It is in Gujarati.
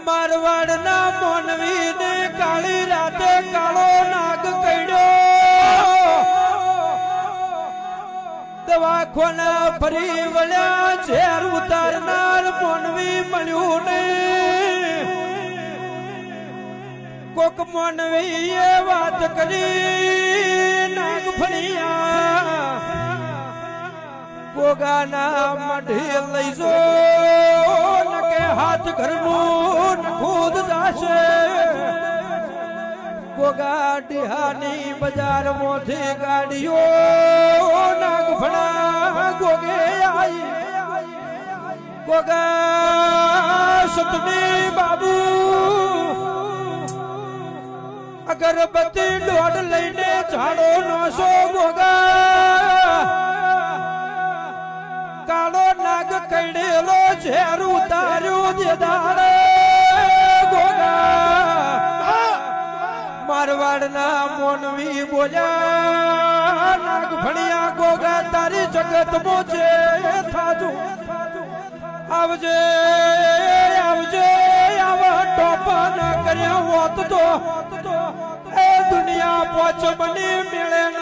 મારવાડના મોનવીને કાળી રાતે કાળો નાગ કડ્યો દવાખાના ફરી વળ્યા ઝેર ઉતારનાર મોનવી મળ્યું નહીં કોક મોનવીએ વાત કરી નાગ ફળિયા ગોગાના મઢે લઈ જો નકે હાથ ઘરનું ખુદ જાશે ગોગા ડિહાની બજારમાંથી ગાડીઓ નાગફણા ગોગે આઈ ગોગા સતની બાબુ અગરબત્તી દોડ લઈને ઝાડો નોસો ગોગા કાળો નાગ કડેલો ઝેર ઉતાર્યું દેદારે ગોગા મારવાડના મોનવી બોલ્યા નાગ ભણ્યા ગોગા તારી જગત મોચે થાજુ આવજે આવજે આવા ટોપા ન કર્યા હોત તો એ દુનિયા પોચ બની મેળે ન